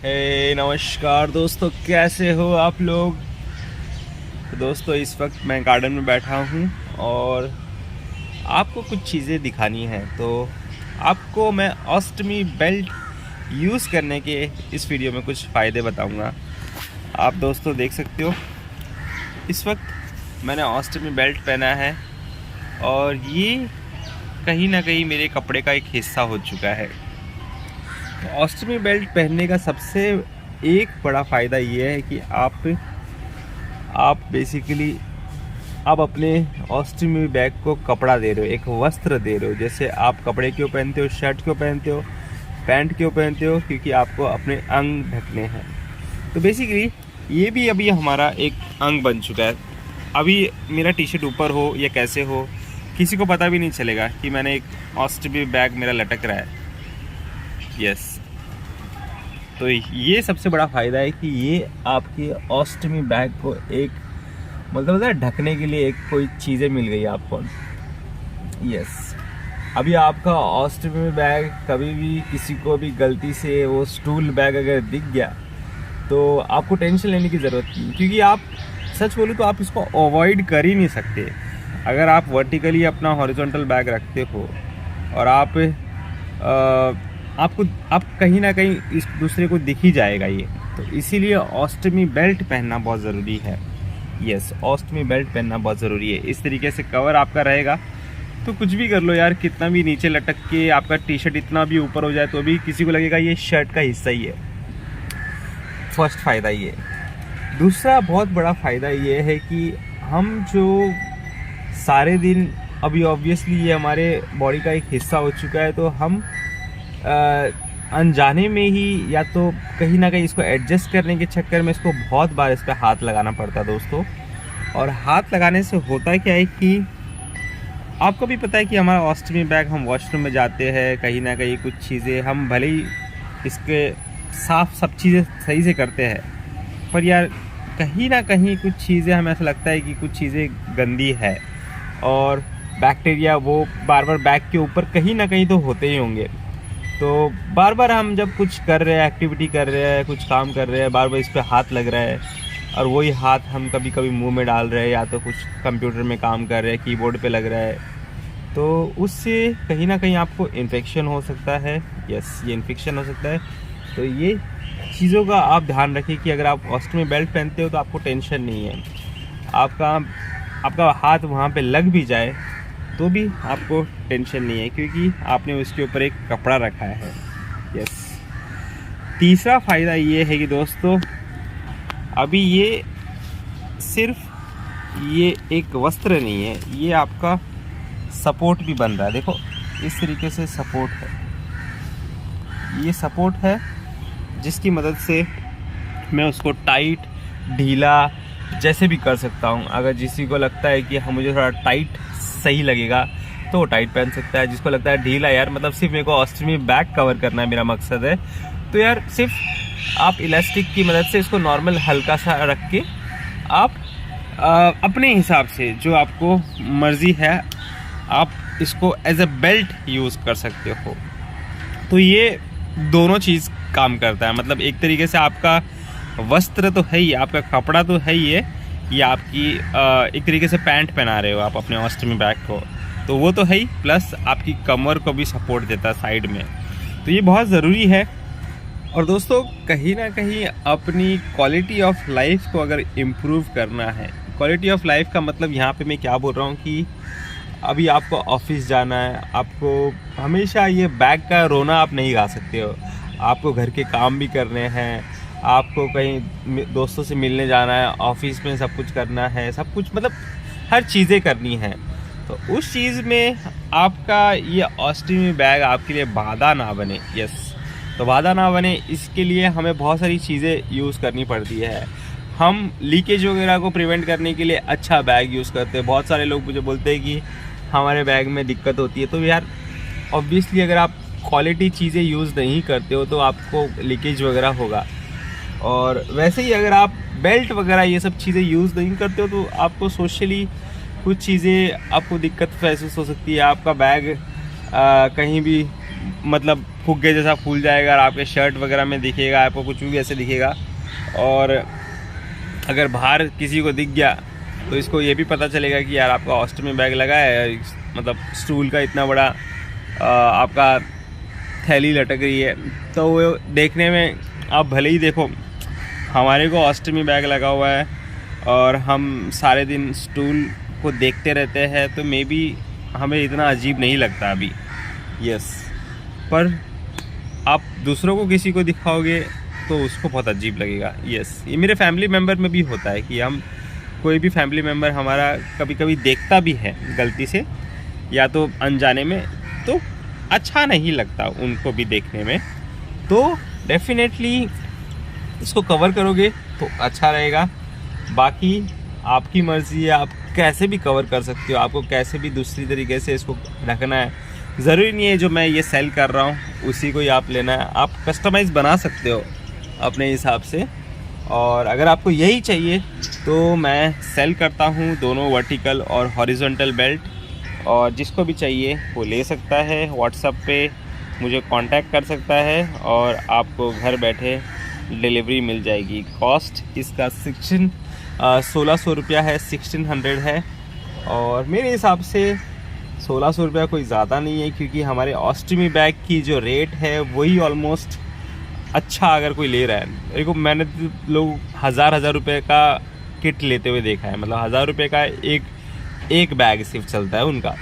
नमस्कार दोस्तों, कैसे हो आप लोग। तो दोस्तों, इस वक्त मैं गार्डन में बैठा हूँ और आपको कुछ चीज़ें दिखानी हैं। तो आपको मैं ऑस्टमी बेल्ट यूज़ करने के इस वीडियो में कुछ फ़ायदे बताऊँगा। आप दोस्तों देख सकते हो, इस वक्त मैंने ऑस्टमी बेल्ट पहना है और ये कहीं ना कहीं मेरे कपड़े का एक हिस्सा हो चुका है। ऑस्टमी बेल्ट पहनने का सबसे एक बड़ा फ़ायदा ये है कि आप बेसिकली आप अपने ऑस्टमी बैग को कपड़ा दे रहे हो, एक वस्त्र दे रहे हो। जैसे आप कपड़े क्यों पहनते हो, शर्ट क्यों पहनते हो, पैंट क्यों पहनते हो, क्योंकि आपको अपने अंग ढकने हैं। तो बेसिकली ये भी अभी हमारा एक अंग बन चुका है। अभी मेरा टी शर्ट ऊपर हो या कैसे हो, किसी को पता भी नहीं चलेगा कि मैंने एक ऑस्टमी बैग मेरा लटक रहा है। यस, तो ये सबसे बड़ा फ़ायदा है कि ये आपके ऑस्टमी बैग को एक मतलब ढकने के लिए एक कोई चीज़ें मिल गई आपको। यस, अभी आपका ऑस्टमी बैग कभी भी किसी को भी गलती से वो स्टूल बैग अगर दिख गया तो आपको टेंशन लेने की ज़रूरत नहीं, क्योंकि आप सच बोलूँ तो आप इसको अवॉइड कर ही नहीं सकते। अगर आप वर्टिकली अपना हॉरिजॉन्टल बैग रखते हो और आप कहीं ना कहीं इस दूसरे को दिख ही जाएगा ये, तो इसीलिए ऑस्टमी बेल्ट पहनना बहुत ज़रूरी है। यस, ऑस्टमी बेल्ट पहनना बहुत ज़रूरी है। इस तरीके से कवर आपका रहेगा तो कुछ भी कर लो यार, कितना भी नीचे लटक के आपका टी शर्ट इतना भी ऊपर हो जाए तो भी किसी को लगेगा ये शर्ट का हिस्सा ही है। फर्स्ट फ़ायदा ये। दूसरा बहुत बड़ा फ़ायदा ये है कि हम जो सारे दिन अभी ऑब्वियसली ये हमारे बॉडी का एक हिस्सा हो चुका है, तो हम अनजाने में ही या तो कहीं ना कहीं इसको एडजस्ट करने के चक्कर में इसको बहुत बार इस पर हाथ लगाना पड़ता है दोस्तों। और हाथ लगाने से होता क्या है कि आपको भी पता है कि हमारा ऑस्टमी बैग, हम वॉशरूम में जाते हैं, कहीं ना कहीं कुछ चीज़ें हम भले ही इसके साफ सब चीज़ें सही से करते हैं, पर यार कहीं ना कहीं कुछ चीज़ें हमें ऐसा लगता है कि कुछ चीज़ें गंदी है और बैक्टीरिया वो बार बार बैग के ऊपर कहीं ना कहीं तो होते ही होंगे। तो बार बार हम जब कुछ कर रहे हैं, एक्टिविटी कर रहे हैं, कुछ काम कर रहे हैं, बार बार इस पर हाथ लग रहा है और वही हाथ हम कभी कभी मुंह में डाल रहे हैं या तो कुछ कंप्यूटर में काम कर रहे हैं, कीबोर्ड पे लग रहा है, तो उससे कहीं ना कहीं आपको इन्फेक्शन हो सकता है। यस, ये इन्फेक्शन हो सकता है। तो ये चीज़ों का आप ध्यान रखिए कि अगर आप ऑस्टमी बेल्ट पहनते हो तो आपको टेंशन नहीं है। आपका हाथ वहाँ पे लग भी जाए तो भी आपको टेंशन नहीं है, क्योंकि आपने उसके ऊपर एक कपड़ा रखा है। यस, तीसरा फ़ायदा ये है कि दोस्तों, अभी ये सिर्फ ये एक वस्त्र नहीं है, ये आपका सपोर्ट भी बन रहा है। देखो इस तरीके से सपोर्ट है, ये सपोर्ट है जिसकी मदद से मैं उसको टाइट ढीला जैसे भी कर सकता हूँ। अगर किसी को लगता है कि मुझे थोड़ा टाइट सही लगेगा तो वो टाइट पहन सकता है। जिसको लगता है ढीला, यार मतलब सिर्फ मेरे को ऑस्टमी बैग कवर करना है, मेरा मकसद है, तो यार सिर्फ आप इलास्टिक की मदद से इसको नॉर्मल हल्का सा रख के आप अपने हिसाब से जो आपको मर्ज़ी है आप इसको एज ए बेल्ट यूज़ कर सकते हो। तो ये दोनों चीज़ काम करता है। मतलब एक तरीके से आपका वस्त्र तो है ही, आपका कपड़ा तो है ही है, ये आपकी एक तरीके से पैंट पहना रहे हो आप अपने ऑस्टमी बैग को, तो वो तो है ही, प्लस आपकी कमर को भी सपोर्ट देता है साइड में। तो ये बहुत ज़रूरी है। और दोस्तों, कहीं ना कहीं अपनी क्वालिटी ऑफ लाइफ को अगर इम्प्रूव करना है, क्वालिटी ऑफ लाइफ का मतलब यहाँ पे मैं क्या बोल रहा हूँ कि अभी आपको ऑफिस जाना है, आपको हमेशा ये बैग का रोना आप नहीं गा सकते हो, आपको घर के काम भी करने हैं, आपको कहीं दोस्तों से मिलने जाना है, ऑफिस में सब कुछ करना है, सब कुछ मतलब हर चीज़ें करनी है। तो उस चीज़ में आपका ये ऑस्टमी बैग आपके लिए बाधा ना बने। यस, तो बाधा ना बने इसके लिए हमें बहुत सारी चीज़ें यूज़ करनी पड़ती है। हम लीकेज वगैरह को प्रिवेंट करने के लिए अच्छा बैग यूज़ करते हैं। बहुत सारे लोग मुझे बोलते हैं कि हमारे बैग में दिक्कत होती है, तो यार ऑब्वियसली अगर आप क्वालिटी चीज़ें यूज़ नहीं करते हो तो आपको लीकेज वगैरह होगा। और वैसे ही अगर आप बेल्ट वगैरह ये सब चीज़ें यूज़ नहीं करते हो तो आपको सोशली कुछ चीज़ें आपको दिक्कत महसूस हो सकती है। आपका बैग कहीं भी मतलब फुग्गे जैसा फूल जाएगा और आपके शर्ट वगैरह में दिखेगा, आपको कुछ भी ऐसे दिखेगा। और अगर बाहर किसी को दिख गया तो इसको ये भी पता चलेगा कि यार आपका ऑस्टमी बैग लगा है, मतलब स्टूल का इतना बड़ा आपका थैली लटक रही है। तो वो देखने में आप भले ही देखो हमारे को ऑस्टमी बैग लगा हुआ है और हम सारे दिन स्टूल को देखते रहते हैं, तो मे बी हमें इतना अजीब नहीं लगता अभी। यस, पर आप दूसरों को किसी को दिखाओगे तो उसको बहुत अजीब लगेगा। यस, ये मेरे फैमिली मेम्बर में भी होता है कि हम कोई भी फैमिली मेम्बर हमारा कभी कभी देखता भी है गलती से या तो अनजाने में, तो अच्छा नहीं लगता उनको भी देखने में। तो डेफिनेटली इसको कवर करोगे तो अच्छा रहेगा। बाकी आपकी मर्ज़ी है, आप कैसे भी कवर कर सकते हो, आपको कैसे भी दूसरी तरीके से इसको रखना है। ज़रूरी नहीं है जो मैं ये सेल कर रहा हूँ उसी को ही आप लेना है, आप कस्टमाइज़ बना सकते हो अपने हिसाब से। और अगर आपको यही चाहिए तो मैं सेल करता हूँ दोनों वर्टिकल और हॉरिजॉन्टल बेल्ट, और जिसको भी चाहिए वो ले सकता है। व्हाट्सएप पे मुझे कांटेक्ट कर सकता है और आपको घर बैठे डिलीवरी मिल जाएगी। कॉस्ट इसका 1600 रुपया है, 1600 है। और मेरे हिसाब से 1600 रुपया कोई ज़्यादा नहीं है, क्योंकि हमारे ऑस्टमी बैग की जो रेट है वही ऑलमोस्ट अच्छा अगर कोई ले रहा है। देखो मैंने लोग हज़ार रुपये का किट लेते हुए देखा है, मतलब 1000 रुपये का एक बैग सिर्फ चलता है उनका।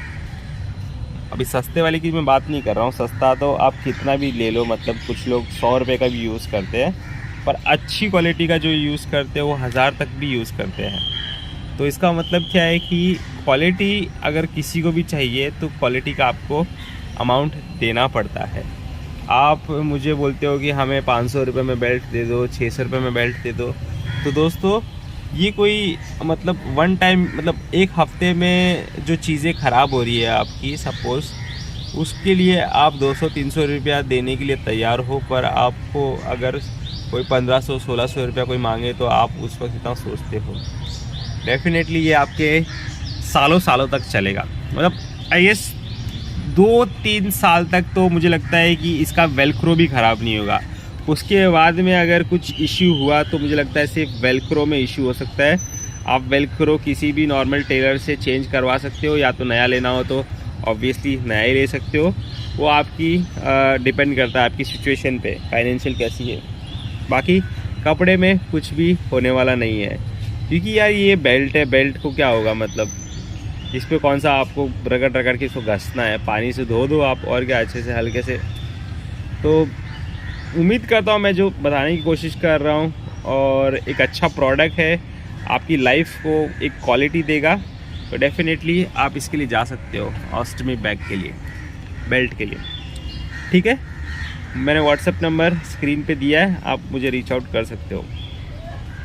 अभी सस्ते वाले की मैं बात नहीं कर रहा हूँ, सस्ता तो आप कितना भी ले लो, मतलब कुछ लोग 100 रुपये का भी यूज़ करते हैं, पर अच्छी क्वालिटी का जो यूज़ करते हैं वो 1000 तक भी यूज़ करते हैं। तो इसका मतलब क्या है कि क्वालिटी अगर किसी को भी चाहिए तो क्वालिटी का आपको अमाउंट देना पड़ता है। आप मुझे बोलते हो कि हमें 500 रुपये में बेल्ट दे दो, 600 रुपये में बेल्ट दे दो, तो दोस्तों ये कोई मतलब वन टाइम, मतलब एक हफ्ते में जो चीज़ें ख़राब हो रही है आपकी, सपोज़ उसके लिए आप 200-300 रुपया देने के लिए तैयार हो, पर आपको अगर कोई 1500-1600 रुपया कोई मांगे तो आप उस वक्त इतना सोचते हो। डेफिनेटली ये आपके सालों तक चलेगा, मतलब आई गेस 2-3 साल तक तो मुझे लगता है कि इसका वेलक्रो भी ख़राब नहीं होगा। उसके बाद में अगर कुछ इश्यू हुआ तो मुझे लगता है सिर्फ वेलक्रो में इश्यू हो सकता है। आप वेलक्रो किसी भी नॉर्मल टेलर से चेंज करवा सकते हो, या तो नया लेना हो तो ऑब्वियसली नया ही ले सकते हो। वो आपकी डिपेंड करता है आपकी सिचुएशन पे, फाइनेंशियल कैसी है। बाकी कपड़े में कुछ भी होने वाला नहीं है, क्योंकि यार ये बेल्ट है, बेल्ट को क्या होगा, मतलब इस पर कौन सा आपको रगड़ के इसको घसना है, पानी से धो दो आप और क्या, अच्छे से हल्के से। तो उम्मीद करता हूँ मैं जो बताने की कोशिश कर रहा हूँ और एक अच्छा प्रोडक्ट है, आपकी लाइफ को एक क्वालिटी देगा, तो डेफिनेटली आप इसके लिए जा सकते हो ऑस्टमी बैग के लिए, बेल्ट के लिए। ठीक है, मैंने व्हाट्सएप नंबर स्क्रीन पे दिया है, आप मुझे रीच आउट कर सकते हो।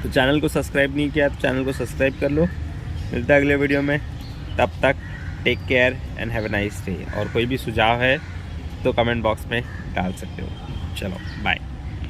तो चैनल को सब्सक्राइब नहीं किया तो चैनल को सब्सक्राइब कर लो। मिलता है अगले वीडियो में, तब तक take care and have a nice day. और कोई भी सुझाव है तो कमेंट बॉक्स में डाल सकते हो। चलो बाय।